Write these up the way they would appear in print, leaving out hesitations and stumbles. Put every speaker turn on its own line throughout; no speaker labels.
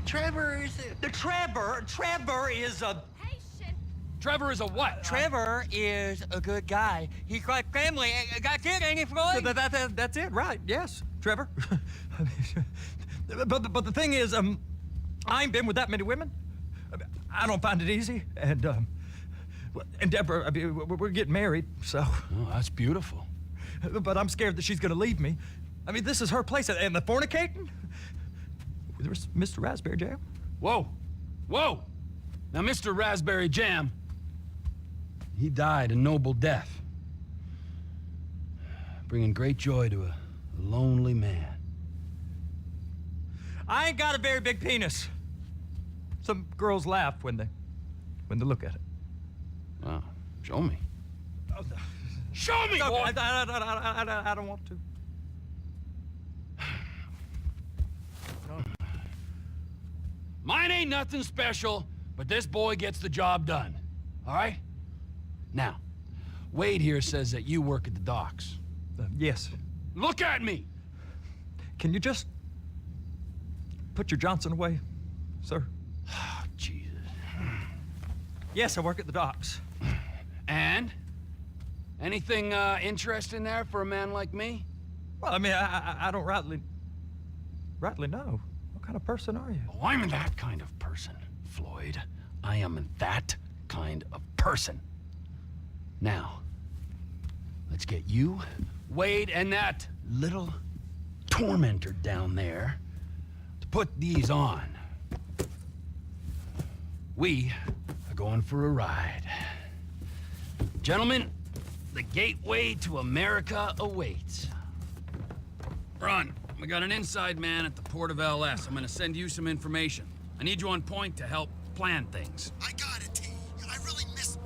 Trevor is Trevor is a...
Hey, shit.
Trevor is a what?
Trevor is a good guy. He's like family. That's it, ain't it, Floyd?
That's it, right? Yes, Trevor. but the thing is, I ain't been with that many women. I don't find it easy, and Deborah, I mean, we're getting married, so.
Oh, that's beautiful.
But I'm scared that she's gonna leave me. I mean, this is her place, and the fornicating? There's Mr. Raspberry Jam.
Whoa. Whoa! Now, Mr. Raspberry Jam, he died a noble death, bringing great joy to a lonely man.
I ain't got a very big penis. Some girls laugh when they look at it.
Wow. Show me.
Oh, no.
Show me,
No,
boy!
I don't want to.
Mine ain't nothing special, but this boy gets the job done. All right? Now, Wade here says that you work at the docks.
Yes.
Look at me!
Can you just put your Johnson away, sir?
Oh, Jesus.
Yes, I work at the docks.
And? Anything interesting there for a man like me?
Well, I mean, I don't rightly know. What kind of person are you?
Oh, I'm that kind of person, Floyd. I am that kind of person. Now, let's get you, Wade, and that little tormentor down there to put these on. We are going for a ride. Gentlemen, the gateway to America awaits. Ron, we got an inside man at the port of LS. I'm gonna send you some information. I need you on point to help plan things.
I got it, T. I really miss...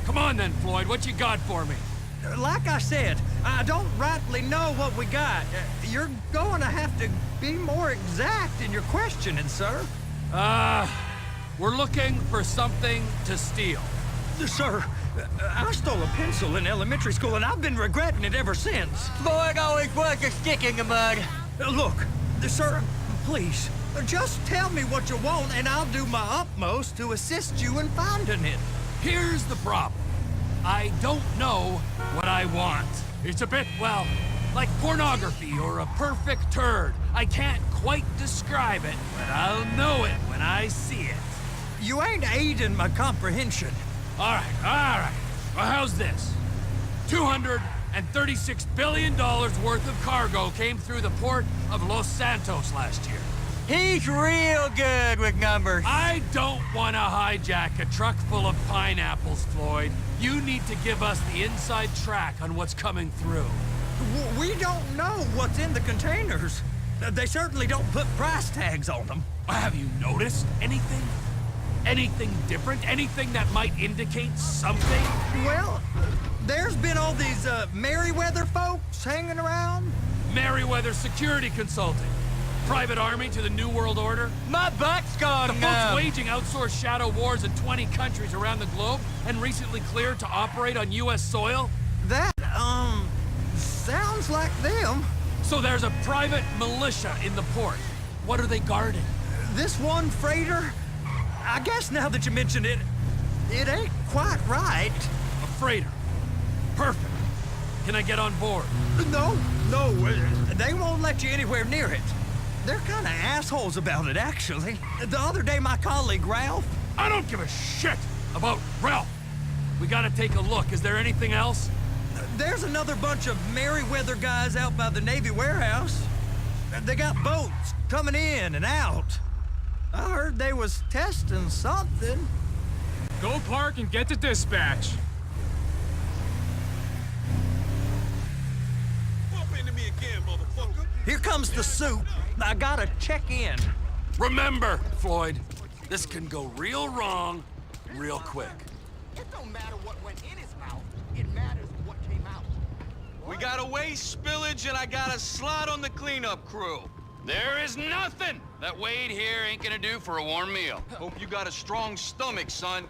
Come on then, Floyd, what you got for me?
Like I said, I don't rightly know what we got. You're going to have to be more exact in your questioning, sir.
We're looking for something to steal.
Sir, I stole a pencil in elementary school, and I've been regretting it ever since.
Floyd always was a stick in the mud.
Look, sir, please, just tell me what you want, and I'll do my utmost to assist you in finding it.
Here's the problem. I don't know what I want. It's a bit, well, like pornography or a perfect turd. I can't quite describe it, but I'll know it when I see it.
You ain't aiding my comprehension.
All right. Well, how's this? $236 billion worth of cargo came through the port of Los Santos last year.
He's real good with numbers.
I don't want to hijack a truck full of pineapples, Floyd. You need to give us the inside track on what's coming through.
We don't know what's in the containers. They certainly don't put price tags on them.
Have you noticed anything? Anything different? Anything that might indicate something?
Well, there's been all these Merryweather folks hanging around.
Merryweather Security Consulting. Private army to the New World Order.
My butt's gone
The folks
numb.
waging outsourced shadow wars in 20 countries around the globe and recently cleared to operate on U.S. soil.
That, sounds like them.
So there's a private militia in the port. What are they guarding?
This one freighter, I guess now that you mention it, it ain't quite right.
A freighter. Perfect. Can I get on board?
No, they won't let you anywhere near it. They're kind of assholes about it, actually. The other day, my colleague, Ralph...
I don't give a shit about Ralph. We gotta take a look. Is there anything else?
There's another bunch of Merryweather guys out by the Navy warehouse. They got boats coming in and out. I heard they was testing something.
Go park and get to dispatch.
Bump into me again, motherfucker.
Here comes the soup. I gotta check in.
Remember, Floyd, this can go real wrong real quick.
It don't matter what went in his mouth. It matters what came out.
We got a waste spillage and I got a slot on the cleanup crew.
There is nothing that Wade here ain't gonna do for a warm meal.
Hope you got a strong stomach, son.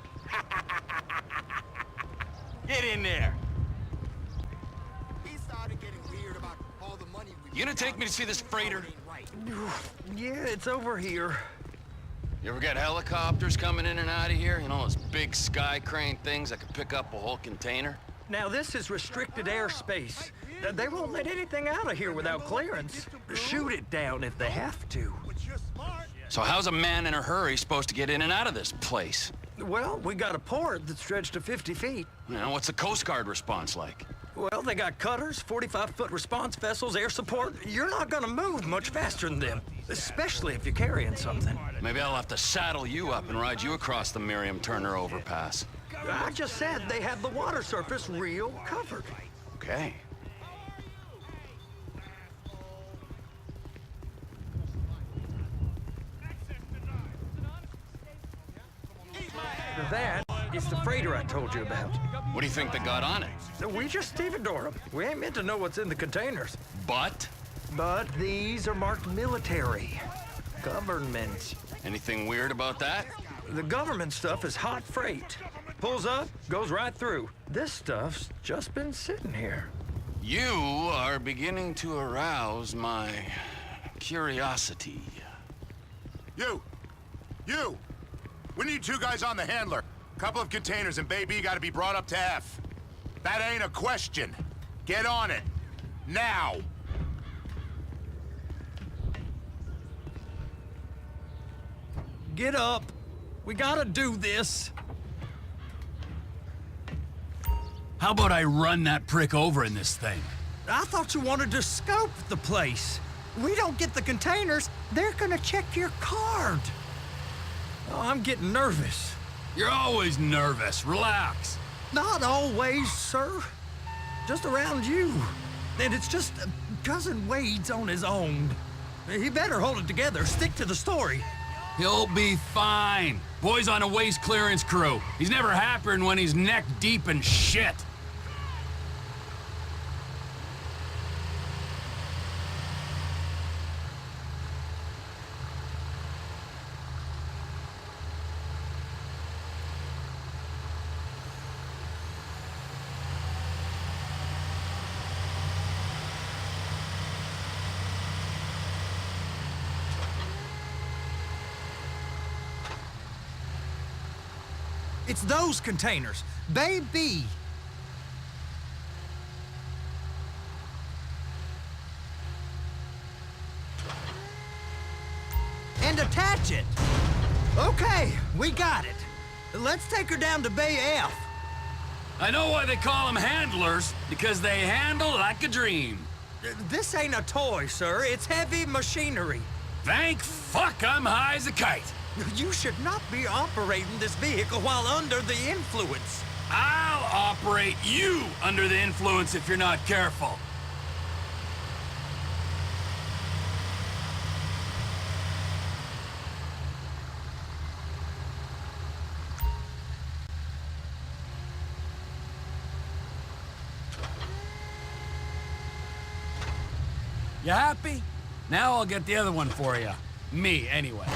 Get in there.
He started getting weird about all the money we
You gonna take me to see this freighter?
Right.
Yeah, it's over here.
You ever got helicopters coming in and out of here? You know, those big sky crane things that could pick up a whole container?
Now, this is restricted airspace. They won't let anything out of here without clearance. Shoot it down if they have to.
So how's a man in a hurry supposed to get in and out of this place?
Well, we got a port that stretched to 50 feet.
You know, what's the Coast Guard response like?
Well, they got cutters, 45-foot response vessels, air support. You're not gonna move much faster than them, especially if you're carrying something.
Maybe I'll have to saddle you up and ride you across the Miriam Turner overpass.
I just said they have the water surface real covered.
Okay.
That is the freighter I told you about.
What do you think they got on it?
We just stevedore them. We ain't meant to know what's in the containers.
But?
But these are marked military. Government.
Anything weird about that?
The government stuff is hot freight. Pulls up, goes right through. This stuff's just been sitting here.
You are beginning to arouse my curiosity.
You! We need 2 guys on the handler. Couple of containers and Baby gotta be brought up to F. That ain't a question. Get on it. Now!
Get up. We gotta do this.
How about I run that prick over in this thing?
I thought you wanted to scope the place. We don't get the containers, they're gonna check your card. Oh, I'm getting nervous.
You're always nervous. Relax.
Not always, sir. Just around you. And it's just Cousin Wade's on his own. He better hold it together, stick to the story.
He'll be fine. Boy's on a waste clearance crew. He's never happier than when he's neck deep in shit.
It's those containers. Baby. And attach it. Okay, we got it. Let's take her down to Bay F.
I know why they call them handlers, because they handle like a dream.
This ain't a toy, sir. It's heavy machinery.
Thank fuck I'm high as a kite.
You should not be operating this vehicle while under the influence.
I'll operate you under the influence if you're not careful. You happy? Now I'll get the other one for you. Me, anyway.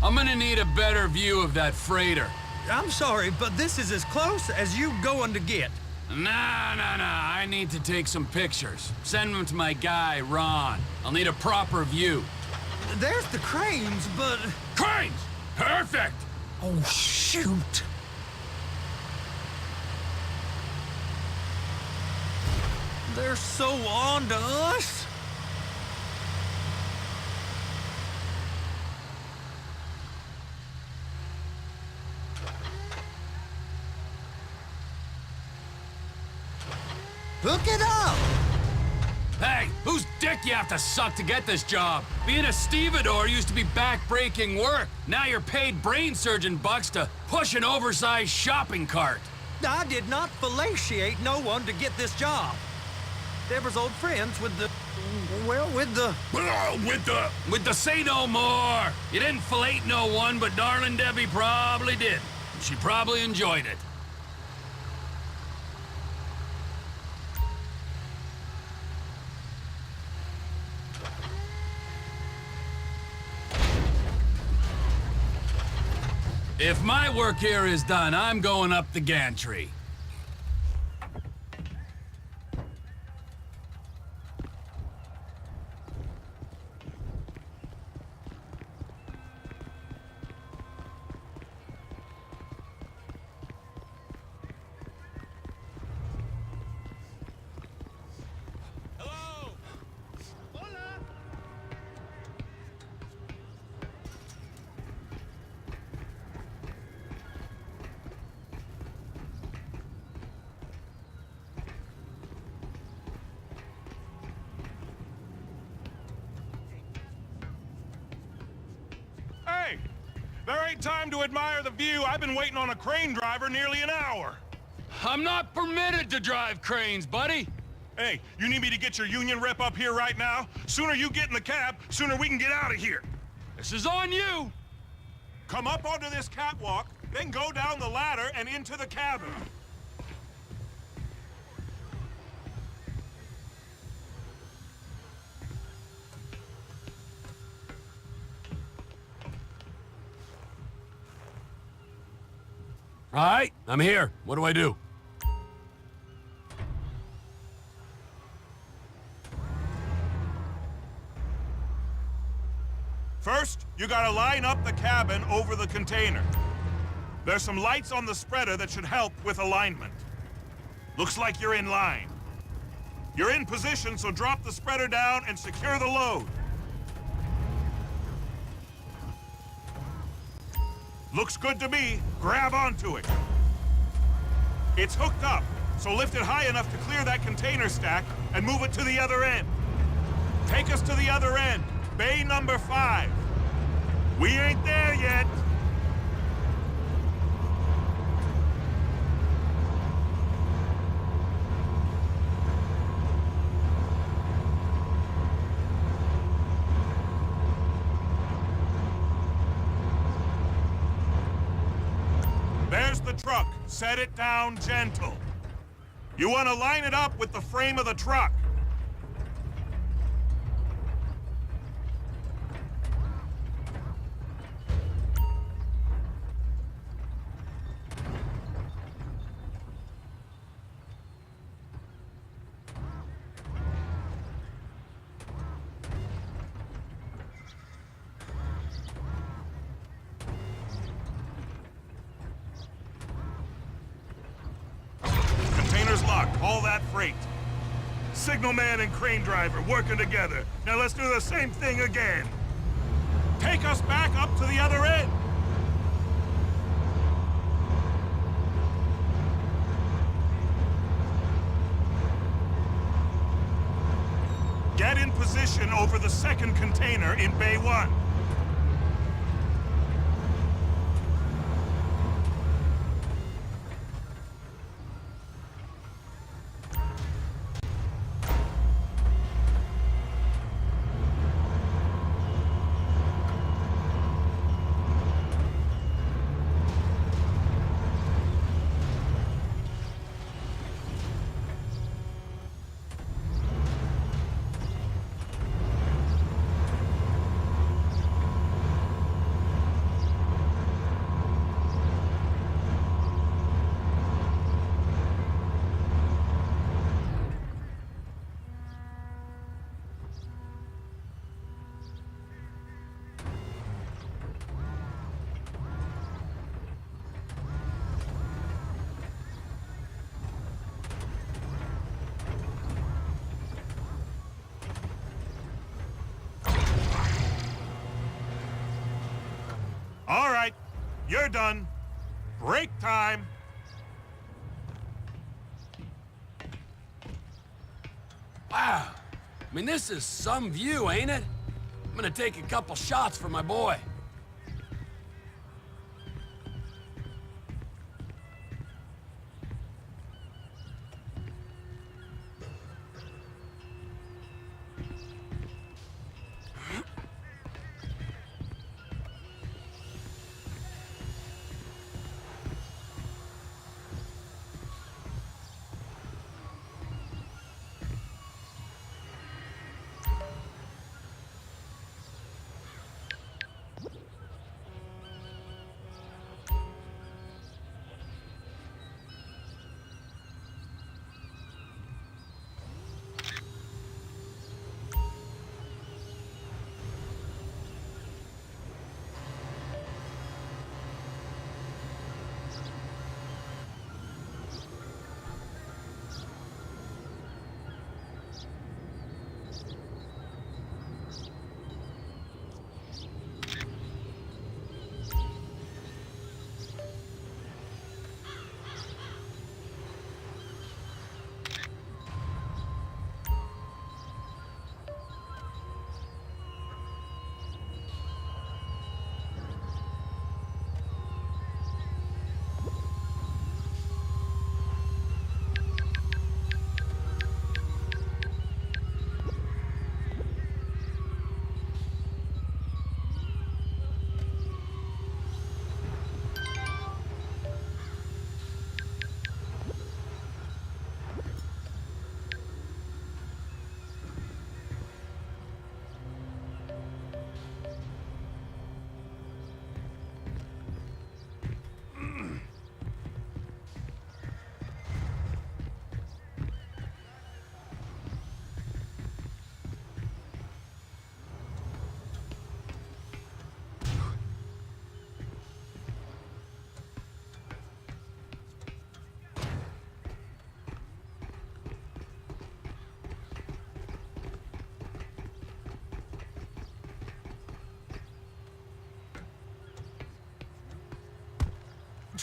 I'm gonna need a better view of that freighter.
I'm sorry, but this is as close as you going to get.
Nah. I need to take some pictures. Send them to my guy, Ron. I'll need a proper view.
There's the cranes, but...
Cranes! Perfect!
Oh, shoot. They're so on to us. Hook it up!
Hey, whose dick you have to suck to get this job? Being a stevedore used to be back-breaking work. Now you're paid brain surgeon bucks to push an oversized shopping cart.
I did not fellatiate no one to get this job. Deborah's old friends with the... well, with the...
With the say no more. You didn't fillet no one, but darling Debbie probably did. She probably enjoyed it. If my work here is done, I'm going up the gantry.
Hey, there ain't time to admire the view. I've been waiting on a crane driver nearly an hour.
I'm not permitted to drive cranes, buddy.
Hey, you need me to get your union rep up here right now? Sooner you get in the cab, sooner we can get out of here.
This is on you.
Come up onto this catwalk, then go down the ladder and into the cabin.
All right, I'm here. What do I do?
First, you gotta line up the cabin over the container. There's some lights on the spreader that should help with alignment. Looks like you're in line. You're in position, so drop the spreader down and secure the load. Looks good to me. Grab onto it. It's hooked up, so lift it high enough to clear that container stack and move it to the other end. Take us to the other end, bay number 5. We ain't there yet. There's the truck. Set it down gentle. You want to line it up with the frame of the truck. Container's locked. All that freight. Signalman and crane driver working together. Now let's do the same thing again. Take us back up to the other end. Get in position over the second container in Bay 1. All right, you're done. Break time.
Wow. I mean, this is some view, ain't it? I'm gonna take a couple shots for my boy.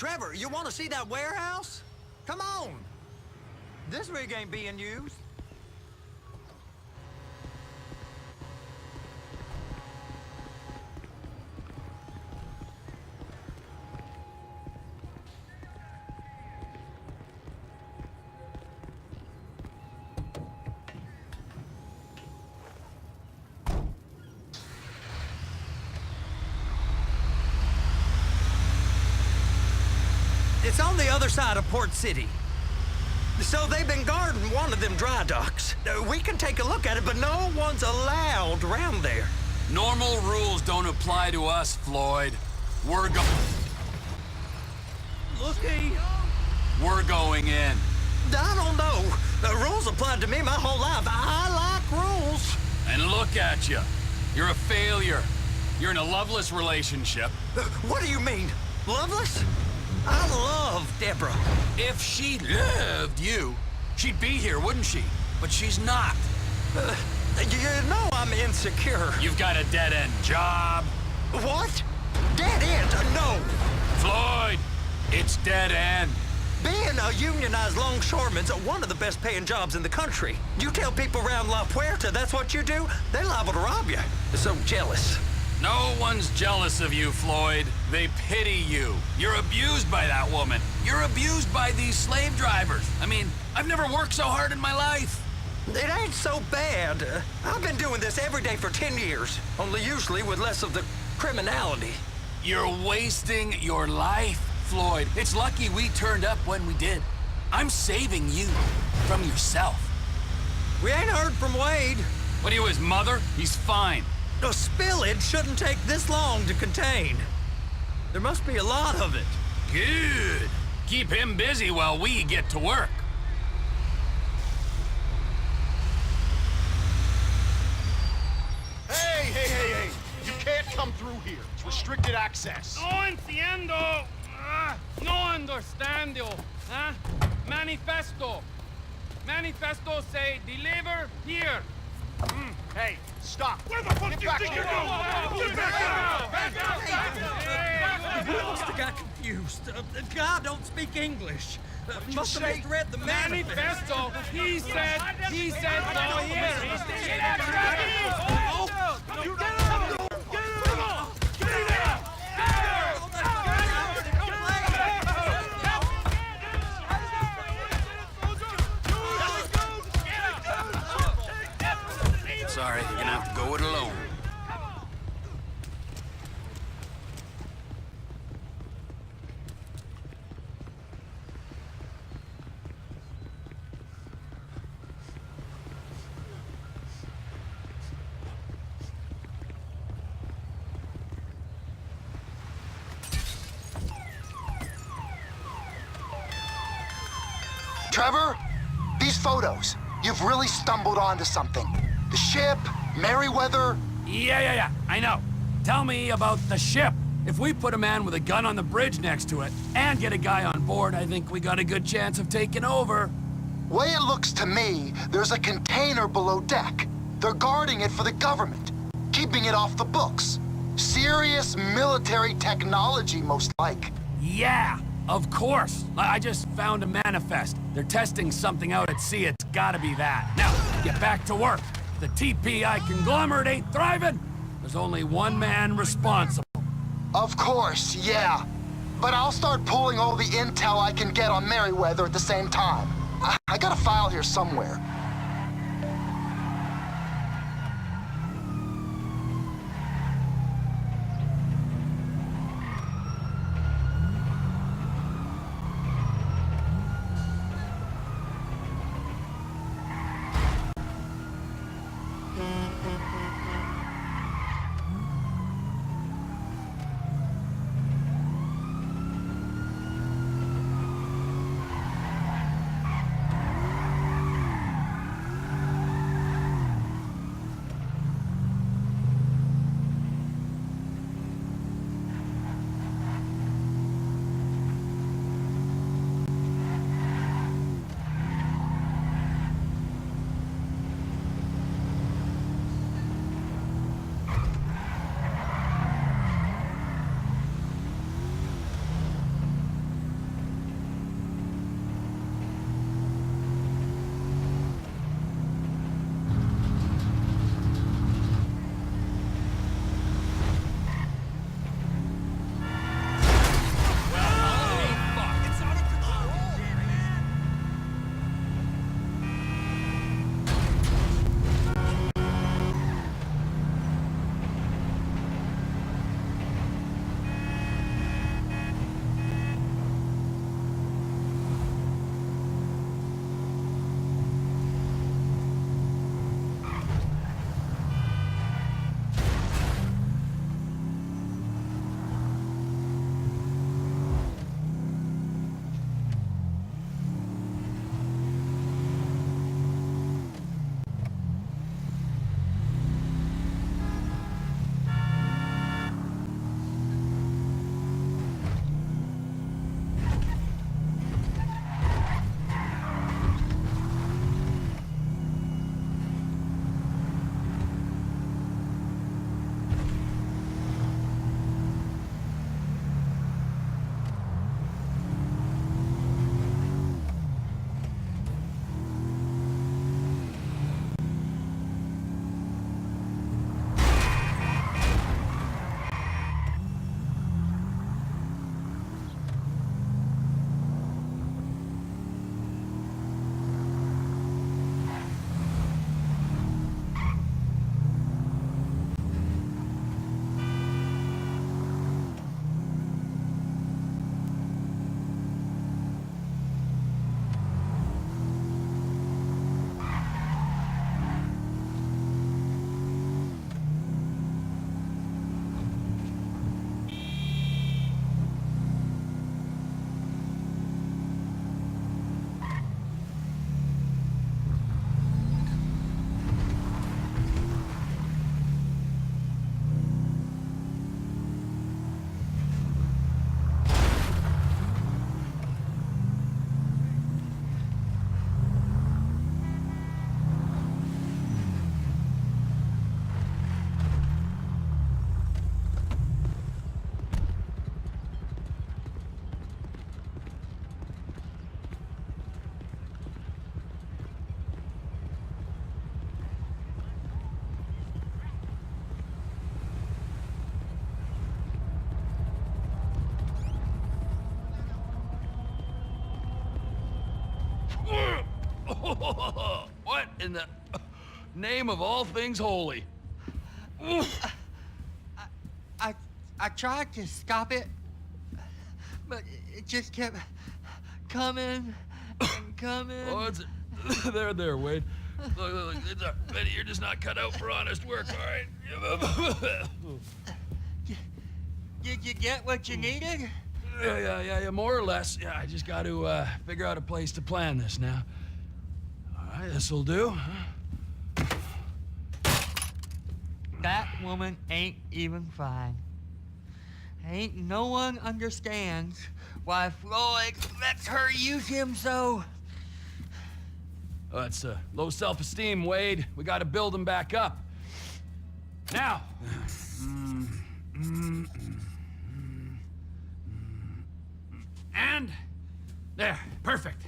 Trevor, you want to see that warehouse? Come on. This rig ain't being used. It's on the other side of Port City. So they've been guarding one of them dry docks. We can take a look at it, but no one's allowed around there.
Normal rules don't apply to us, Floyd. We're going in.
I don't know. The rules applied to me my whole life. I like rules.
And look at you. You're a failure. You're in a loveless relationship.
What do you mean? Loveless? I love Deborah.
If she loved you, she'd be here, wouldn't she? But she's not.
You know I'm insecure.
You've got a dead-end job.
What? Dead end? No.
Floyd, it's dead end.
Being a unionized longshoreman's one of the best paying jobs in the country. You tell people around La Puerta that's what you do, they're liable to rob you. They're so jealous.
No one's jealous of you, Floyd. They pity you. You're abused by that woman. You're abused by these slave drivers. I mean, I've never worked so hard in my life.
It ain't so bad. I've been doing this every day for 10 years, only usually with less of the criminality.
You're wasting your life, Floyd. It's lucky we turned up when we did. I'm saving you from yourself.
We ain't heard from Wade.
What are you, his mother? He's fine.
A spillage shouldn't take this long to contain. There must be a lot of it.
Good. Keep him busy while we get to work.
Hey! You can't come through here. It's restricted access.
No entiendo. No understando. Huh? Manifesto. Manifesto say deliver here.
Hey, stop.
Where the fuck do you
back
think
here.
you're going? Get back out!
We must have got confused. God don't speak English. Must have misread the
Manifesto. He said no here.
Sorry, you're gonna have to go it alone.
Trevor, these photos, you've really stumbled onto something. The ship, Merryweather.
Yeah, I know. Tell me about the ship. If we put a man with a gun on the bridge next to it and get a guy on board, I think we got a good chance of taking over.
Way it looks to me, there's a container below deck. They're guarding it for the government, keeping it off the books. Serious military technology, most like.
Yeah, of course. I just found a manifest. They're testing something out at sea. It's gotta be that. Now, get back to work. The TPI conglomerate ain't thriving. There's only one man responsible.
Of course, yeah. But I'll start pulling all the intel I can get on Merryweather at the same time. I got a file here somewhere.
What in the name of all things holy?
I tried to stop it, but it just kept coming and coming.
Oh, it's there, Wade. Look, Betty, you're just not cut out for honest work, all right?
Did you get what you needed?
Yeah, more or less. Yeah, I just got to figure out a place to plan this now. All right, this'll do.
That woman ain't even fine. Ain't no one understands why Floyd lets her use him so.
Oh, it's low self-esteem, Wade. We got to build him back up. Now. And there, perfect.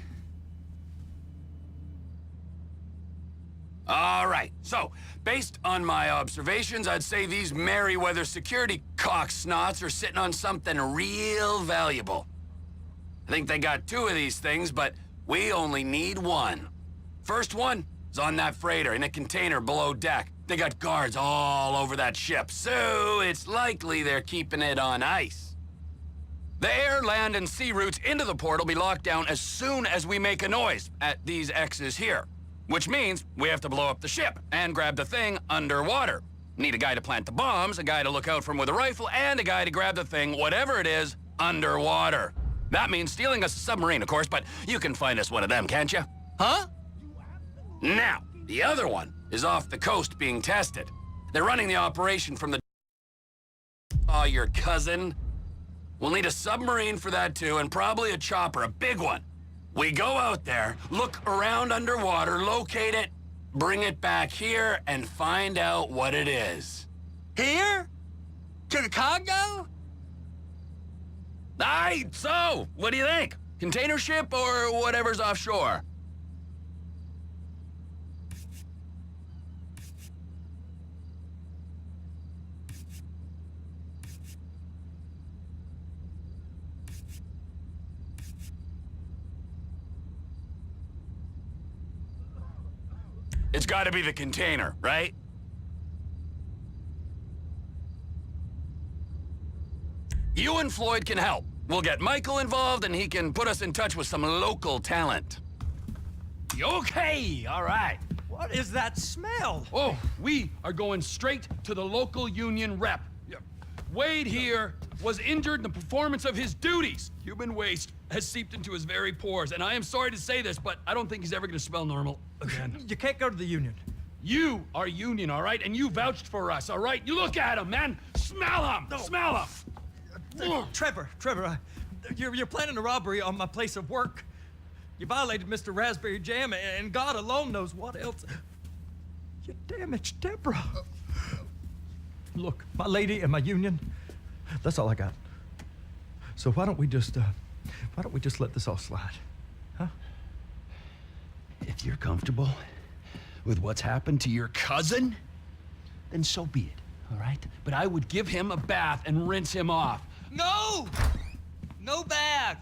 All right, so based on my observations, I'd say these Merryweather security cocksnots are sitting on something real valuable. I think they got 2 of these things, but we only need 1. First one is on that freighter in a container below deck. They got guards all over that ship, so it's likely they're keeping it on ice. The air, land, and sea routes into the port will be locked down as soon as we make a noise at these X's here. Which means we have to blow up the ship and grab the thing underwater. Need a guy to plant the bombs, a guy to look out for him with a rifle, and a guy to grab the thing, whatever it is, underwater. That means stealing us a submarine, of course, but you can find us one of them, can't you?
Huh?
Now, the other one is off the coast being tested. They're running the operation from the... Oh, your cousin? We'll need a submarine for that too, and probably a chopper, a big one. We go out there, look around underwater, locate it, bring it back here, and find out what it is.
Here? To the Congo?
Aye, so, what do you think? Container ship or whatever's offshore? It's gotta be the container, right? You and Floyd can help. We'll get Michael involved and he can put us in touch with some local talent. Okay, all right.
What is that smell?
Oh, we are going straight to the local union rep. Wade here was injured in the performance of his duties. Human waste has seeped into his very pores, and I am sorry to say this, but I don't think he's ever gonna smell normal again.
You can't go to the union.
You are union, all right? And you vouched for us, all right? You look at him, man. Smell him. No. Smell him.
Trevor, you're planning a robbery on my place of work. You violated Mr. Raspberry Jam, and God alone knows what else. You damaged Deborah. Look, my lady and my union, that's all I got. So why don't we just let this all slide, huh?
If you're comfortable with what's happened to your cousin, then so be it, all right? But I would give him a bath and rinse him off.
No! No bath!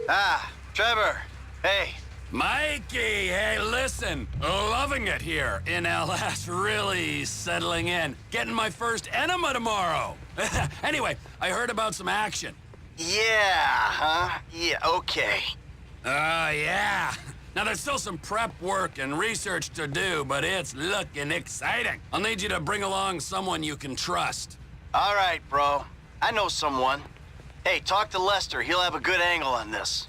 Ah, Trevor. Hey.
Mikey, hey, listen. Loving it here in LS. Really settling in. Getting my first enema tomorrow. Anyway, I heard about some action.
Yeah, huh? Yeah, okay.
Yeah. Now, there's still some prep work and research to do, but it's looking exciting. I'll need you to bring along someone you can trust.
All right, bro. I know someone. Hey, talk to Lester. He'll have a good angle on this.